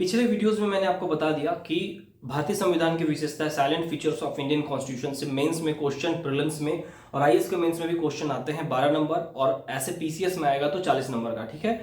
पिछले वीडियोस में मैंने आपको बता दिया कि भारतीय संविधान की विशेषता salient features of Indian constitution से मेंस में क्वेश्चन, प्रीलिम्स में और आईएएस के मेंस में भी क्वेश्चन आते हैं 12 नंबर और ऐसे पीसीएस में आएगा तो 40 नंबर का। ठीक है,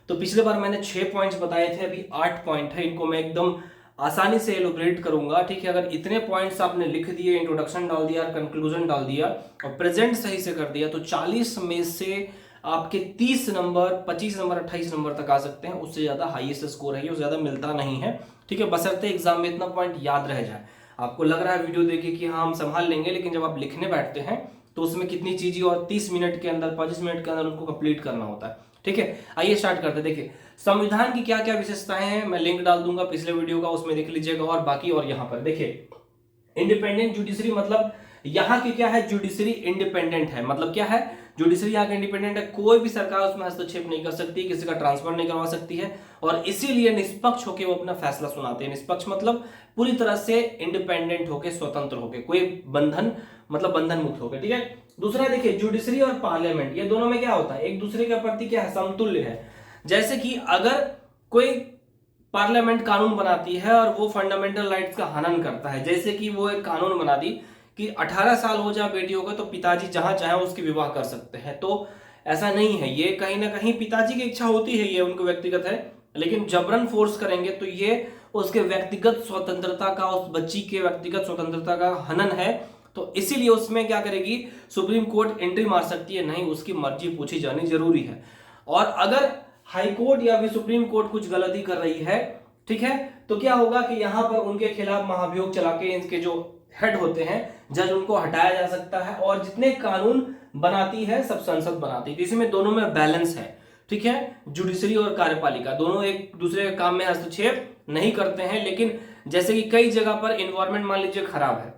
तो पिछले बार मैंने 6 पॉइंट्स बताए थे, अभी 8 पॉइंट है, इनको मैं एकदम आसानी से एलोबरेट करूंगा। ठीक है, अगर इतने पॉइंट्स आपने लिख दिए, इंट्रोडक्शन डाल दिया, कंक्लूजन डाल दिया और प्रेजेंट सही से कर दिया तो 40 में से आपके 30 नंबर, 25 नंबर, 28 नंबर तक आ सकते हैं। उससे ज्यादा हाईएस्ट स्कोर है, ये ज्यादा मिलता नहीं है। ठीक है, बशर्ते एग्जाम में इतना पॉइंट याद रह जाए। आपको लग रहा है वीडियो देखे कि हाँ हम संभाल लेंगे, लेकिन जब आप लिखने बैठते हैं तो उसमें कितनी चीजें और 30 मिनट के अंदर, 25 मिनट के अंदर उनको कंप्लीट करना होता है। ठीक है, आइए स्टार्ट करते हैं। देखिए संविधान की क्या क्या विशेषताएं हैं, मैं लिंक डाल दूंगा पिछले वीडियो का, उसमें देख लीजिएगा। और बाकी और यहाँ पर देखिए इंडिपेंडेंट जुडिशरी, मतलब यहाँ की क्या है, जुडिशरी इंडिपेंडेंट है। मतलब क्या है, जुडिशरी यहाँ का इंडिपेंडेंट है, कोई भी सरकार उसमें हस्तक्षेप नहीं कर सकती, किसी का ट्रांसफर नहीं करवा सकती है और इसीलिए निष्पक्ष होकर वो अपना फैसला सुनाते हैं। निष्पक्ष मतलब पूरी तरह से इंडिपेंडेंट होकर, स्वतंत्र होकर, कोई बंधन मतलब बंधन मुक्त होकर। ठीक है, दूसरा देखिए जुडिशरी और पार्लियामेंट, ये दोनों में क्या होता है, एक दूसरे के प्रति क्या है, समतुल्य है। जैसे कि अगर कोई पार्लियामेंट कानून बनाती है और वो फंडामेंटल राइट्स का हनन करता है, जैसे कि वो एक कानून बना दी कि 18 साल हो जाए बेटियों का तो पिताजी जहां चाहे उसकी विवाह कर सकते हैं, तो ऐसा नहीं है। ये कहीं ना कहीं पिताजी की इच्छा होती है, ये उनको व्यक्तिगत है, लेकिन जबरन फोर्स करेंगे तो ये उसके व्यक्तिगत स्वतंत्रता का, उस बच्ची के व्यक्तिगत स्वतंत्रता का हनन है। तो इसीलिए उसमें क्या करेगी, सुप्रीम कोर्ट एंट्री मार सकती है, नहीं उसकी मर्जी पूछी जानी जरूरी है। और अगर हाई कोर्ट या फिर सुप्रीम कोर्ट कुछ गलती कर रही है, ठीक है, तो क्या होगा कि यहां पर उनके खिलाफ महाभियोग चला के इनके जो हेड होते हैं जज, उनको हटाया जा सकता है। और जितने कानून बनाती है सब संसद बनाती है, इसमें दोनों में बैलेंस है। ठीक है, जुडिशरी और कार्यपालिका दोनों एक दूसरे के काम में हस्तक्षेप नहीं करते हैं। लेकिन जैसे कि कई जगह पर एनवायरमेंट मान लीजिए खराब है,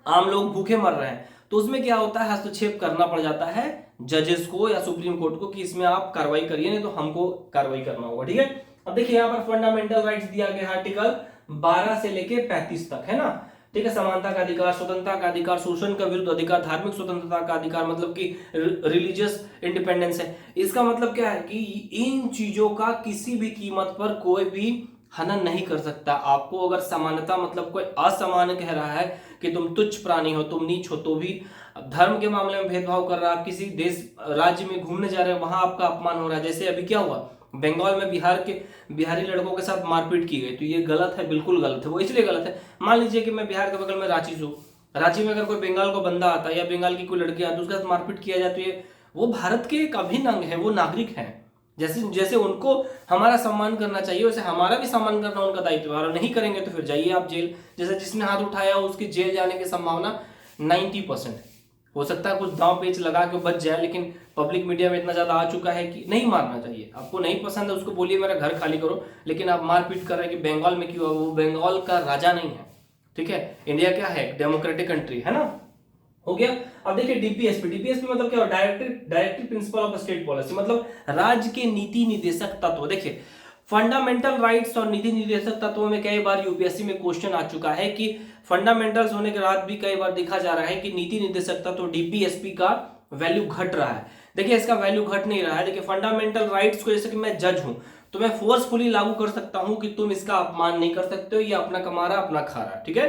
आम लोग भूखे मर रहे हैं, तो उसमें क्या होता है, हस्तक्षेप करना पड़ जाता है जजेस को या सुप्रीम कोर्ट को कि इसमें आप कार्रवाई करिए, नहीं तो हमको कार्रवाई करना होगा। ठीक है, अब देखिए यहाँ पर फंडामेंटल राइट्स दिया गया है आर्टिकल 12 से लेके 35 तक, है ना। ठीक है, समानता का अधिकार, स्वतंत्रता का अधिकार, शोषण का विरुद्ध अधिकार, धार्मिक स्वतंत्रता का अधिकार, मतलब कि रिलीजियस इंडिपेंडेंस है। इसका मतलब क्या है कि इन चीजों का किसी भी कीमत पर कोई भी हनन नहीं कर सकता। आपको अगर समानता मतलब कोई असमान कह रहा है कि तुम तुच्छ प्राणी हो, तुम नीच हो, तो भी धर्म के मामले में भेदभाव कर रहा है, आप किसी देश राज्य में घूमने जा रहे हैं वहां आपका अपमान हो रहा है। जैसे अभी क्या हुआ, बंगाल में बिहारी लड़कों के साथ मारपीट की गई, तो ये गलत है, बिल्कुल गलत है। वो इसलिए गलत है, मान लीजिए कि मैं बिहार के बगल में रांची से हूँ, रांची में अगर कोई बंगाल को बंदा आता है या बंगाल की कोई लड़की आती है, उसके साथ मारपीट किया जाए, तो ये वो भारत के एक अभिन्न अंग है, वो नागरिक है। जैसे जैसे उनको हमारा सम्मान करना चाहिए, वैसे हमारा भी सम्मान करना उनका दायित्व है। और नहीं करेंगे तो फिर जाइए आप जेल। जैसे जिसने हाथ उठाया उसकी जेल जाने की संभावना 90% हो सकता है, कुछ दांव पेच लगा के बच जाए, लेकिन पब्लिक मीडिया में इतना ज्यादा आ चुका है कि नहीं मारना चाहिए। आपको नहीं पसंद है उसको बोलिए मेरा घर खाली करो, लेकिन आप मारपीट कर रहे हैं कि बंगाल में क्यों, वो बंगाल का राजा नहीं है। ठीक है, इंडिया क्या है, डेमोक्रेटिक कंट्री है ना। हो गया। अब देखिए डीपीएसपी, डीपीएसपी मतलब क्या, directive principle of state policy, मतलब राज्य के नीति निर्देशक तत्व। देखिए फंडामेंटल राइट्स और नीति निर्देशक तत्वों में कई बार यूपीएससी में क्वेश्चन आ चुका है कि फंडामेंटल्स होने के बाद भी कई बार देखा जा रहा है कि नीति निर्देशक तत्व डीपीएसपी का वैल्यू घट रहा है। देखिए इसका वैल्यू घट नहीं रहा है। देखिए फंडामेंटल राइट्स को, जैसे कि मैं जज हूं तो मैं फोर्सफुली लागू कर सकता हूं कि तुम इसका अपमान नहीं कर सकते हो, ये अपना कमा रहा अपना खा रहा। ठीक है,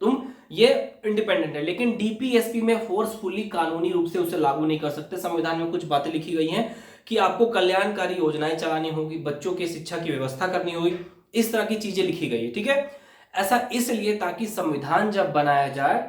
तुम ये इंडिपेंडेंट है। लेकिन डीपीएसपी में फोर्सफुली कानूनी रूप से उसे लागू नहीं कर सकते। संविधान में कुछ बातें लिखी गई हैं कि आपको कल्याणकारी योजनाएं चलानी होगी, बच्चों की शिक्षा की व्यवस्था करनी होगी, इस तरह की चीजें लिखी गई है। ठीक है, ऐसा इसलिए ताकि संविधान जब बनाया जाए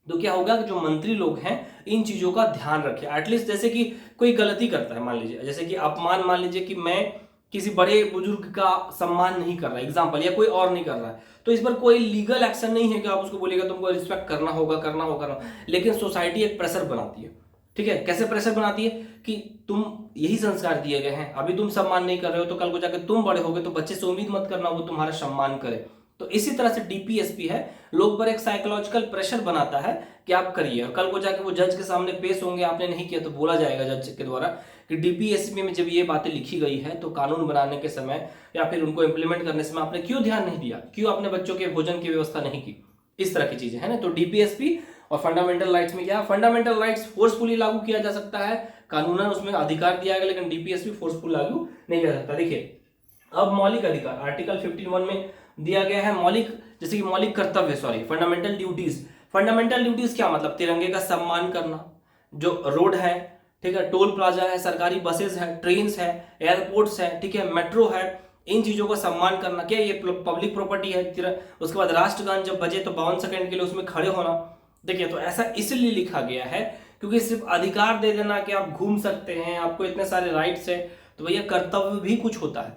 तो क्या होगा कि जो मंत्री लोग हैं इन चीजों का ध्यान रखें। एटलीस्ट जैसे कि कोई गलती करता है, मान लीजिए जैसे कि अपमान, मान लीजिए कि मैं किसी बड़े बुजुर्ग का सम्मान नहीं कर रहा एग्जाम्पल, या कोई और नहीं कर रहा है, तो इस पर कोई लीगल एक्शन नहीं है कि आप उसको बोलेगा तुमको रिस्पेक्ट करना होगा, करना होगा। लेकिन सोसाइटी एक प्रेशर बनाती है। ठीक है, कैसे प्रेशर बनाती है कि तुम यही संस्कार दिए गए हैं, अभी तुम सम्मान नहीं कर रहे हो तो कल को जाकर तुम बड़े होगे तो बच्चे से उम्मीद मत करना वो तुम्हारा सम्मान करे। तो इसी तरह से डीपीएसपी है, लोग पर एक साइकोलॉजिकल प्रेशर बनाता है कि आप करिए, और कल को जाके वो जज के सामने पेश होंगे, आपने नहीं किया तो बोला जाएगा जज के द्वारा कि डीपीएसपी में जब ये बातें लिखी गई है तो कानून बनाने के समय या फिर उनको इंप्लीमेंट करने समय आपने क्यों ध्यान नहीं दिया, क्यों आपने बच्चों के भोजन की व्यवस्था नहीं की, इस तरह की चीजें है ना। तो डीपीएसपी और फंडामेंटल राइट्स में क्या, फंडामेंटल राइट्स फोर्सफुली लागू किया जा सकता है, कानूनन उसमें अधिकार दिया गया, लेकिन डीपीएसपी फोर्सफुल लागू नहीं किया जा सकता। देखिए अब मौलिक अधिकार आर्टिकल 51 में दिया गया है मौलिक, जैसे कि मौलिक कर्तव्य, फंडामेंटल ड्यूटीज। फंडामेंटल ड्यूटीज क्या मतलब, तिरंगे का सम्मान करना, जो रोड है, ठीक है, टोल प्लाजा है, सरकारी बसेस है, ट्रेन है, एयरपोर्ट्स है, ठीक है, मेट्रो है, इन चीजों का सम्मान करना। क्या ये पब्लिक प्रॉपर्टी है? उसके बाद राष्ट्रगान जब बजे तो 52 सेकंड के लिए उसमें खड़े होना। देखिए, तो ऐसा इसलिए लिखा गया है क्योंकि सिर्फ अधिकार दे देना कि आप घूम सकते हैं, आपको इतने सारे राइट्स है, तो भैया कर्तव्य भी कुछ होता है।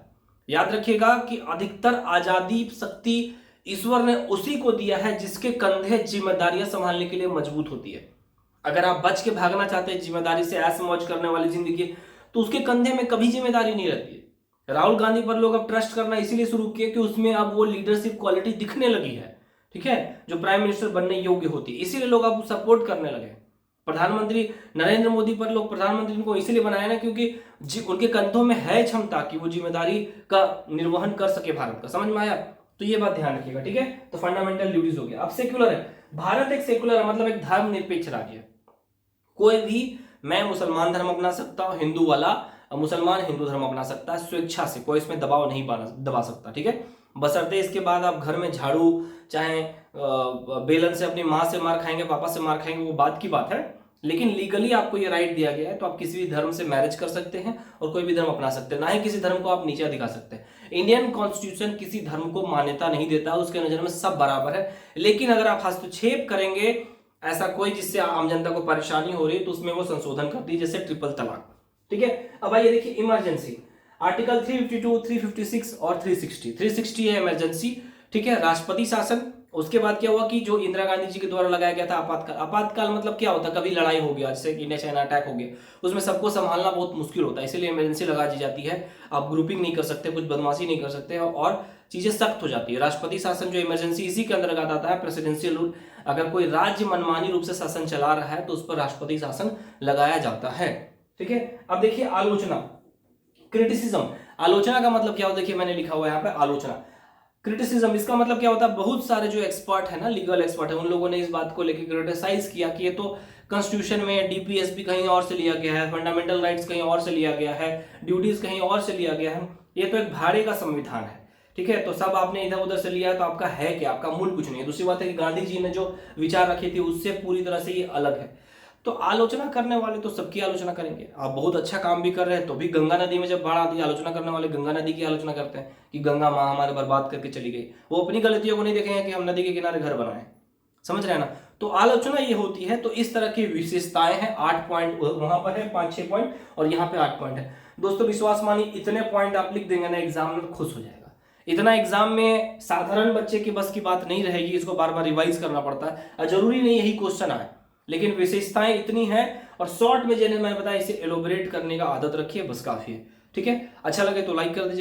याद रखिएगा कि अधिकतर आजादी शक्ति ईश्वर ने उसी को दिया है जिसके कंधे जिम्मेदारियां संभालने के लिए मजबूत होती है। अगर आप बच के भागना चाहते हैं जिम्मेदारी से, ऐश मौज करने वाली जिंदगी, तो उसके कंधे में कभी जिम्मेदारी नहीं रहती है। राहुल गांधी पर लोग अब ट्रस्ट करना इसीलिए शुरू किए कि उसमें अब वो लीडरशिप क्वालिटी दिखने लगी है, ठीक है, जो प्राइम मिनिस्टर बनने योग्य होती है, इसीलिए लोग अब सपोर्ट करने लगे। प्रधानमंत्री नरेंद्र मोदी पर लोग प्रधानमंत्री को इसीलिए बनाया ना क्योंकि उनके कंधों में है क्षमता कि वो जिम्मेदारी का निर्वहन कर सके भारत का। समझ में आया? तो ये बात ध्यान रखिएगा, ठीक है। तो फंडामेंटल ड्यूटीज हो गया। अब सेक्युलर है, भारत एक सेक्युलर है, मतलब एक धर्मनिरपेक्ष राज्य है। कोई भी, मैं मुसलमान धर्म अपना सकता हूं, हिंदू वाला मुसलमान हिंदू धर्म अपना सकता है स्वेच्छा से, कोई इसमें दबाव नहीं दबा सकता, ठीक है। बशर्ते इसके बाद आप घर में झाड़ू चाहे बेलन से अपनी माँ से मार खाएंगे, पापा से मार खाएंगे, वो बात की बात है, लेकिन लीगली आपको ये राइट दिया गया है। तो आप किसी भी धर्म से मैरिज कर सकते हैं और कोई भी धर्म अपना सकते हैं, ना ही किसी धर्म को आप नीचा दिखा सकते हैं। इंडियन कॉन्स्टिट्यूशन किसी धर्म को मान्यता नहीं देता, उसके नजर में सब बराबर है। लेकिन अगर आप हस्तक्षेप करेंगे ऐसा कोई जिससे आम जनता को परेशानी हो रही है, तो उसमें वो संशोधन करती है, जैसे ट्रिपल तलाक, ठीक है। अब आइए देखिए इमरजेंसी, आर्टिकल 352, 356 और 360। 360 है इमरजेंसी, ठीक है, राष्ट्रपति शासन। उसके बाद क्या हुआ कि जो इंदिरा गांधी जी के द्वारा लगाया गया था आपातकाल। आपातकाल मतलब क्या होता है, कभी लड़ाई हो गया, जैसे कि इंडिया चाइना अटैक हो गया, उसमें सबको संभालना बहुत मुश्किल होता है, इसीलिए इमरजेंसी लगा दी जाती है। आप ग्रुपिंग नहीं कर सकते, कुछ बदमाशी नहीं कर सकते और चीजें सख्त हो जाती है। राष्ट्रपति शासन जो इमरजेंसी इसी के अंतर्गत आता है, प्रेसिडेंशियल रूल। अगर कोई राज्य मनमानी रूप से शासन चला रहा है तो उस पर राष्ट्रपति शासन लगाया जाता है, ठीक है। अब देखिए आलोचना, क्रिटिसिज्म। आलोचना का मतलब क्या होता है, देखिए मैंने लिखा हुआ है यहाँ पे आलोचना। क्रिटिसिज्म, इसका मतलब क्या होता है, बहुत सारे जो एक्सपर्ट है ना, लीगल एक्सपर्ट है, उन लोगों ने इस बात को लेकर क्रिटिसाइज किया कि ये तो कॉन्स्टिट्यूशन में डीपीएसपी कहीं और से लिया गया है, फंडामेंटल राइट्स कहीं और से लिया गया है, ड्यूटीज कहीं और से लिया गया है, ये तो एक भाड़े का संविधान है, ठीक है। तो सब आपने इधर उधर से लिया तो आपका है क्या, आपका मूल कुछ नहीं है। दूसरी बात है कि गांधी जी ने जो विचार रखे थे उससे पूरी तरह से ये अलग है। तो आलोचना करने वाले तो सबकी आलोचना करेंगे। आप बहुत अच्छा काम भी कर रहे हैं तो भी गंगा नदी में जब बाढ़ आती है, आलोचना करने वाले गंगा नदी की आलोचना करते हैं कि गंगा माँ हमारे बर्बाद करके चली गई। वो अपनी गलतियों को नहीं देखेंगे कि हम नदी के किनारे घर बनाए। समझ रहे हैं ना? तो आलोचना ये होती है। तो इस तरह की विशेषताएं हैं। 8 पॉइंट वहां पर है, 5-6 पॉइंट और यहाँ पे 8 पॉइंट है। दोस्तों विश्वास मानिए इतने पॉइंट आप लिख देंगे ना, एग्जामिनर खुश हो जाएगा। इतना एग्जाम में साधारण बच्चे की बस की बात नहीं रहेगी, इसको बार बार रिवाइज करना पड़ता है और जरूरी नहीं यही क्वेश्चन आए, लेकिन विशेषताएं इतनी हैं और शॉर्ट में जिन्हें मैं बताया इसे एलोबरेट करने का आदत रखिए, बस काफी है, ठीक है। अच्छा लगे तो लाइक कर दीजिए।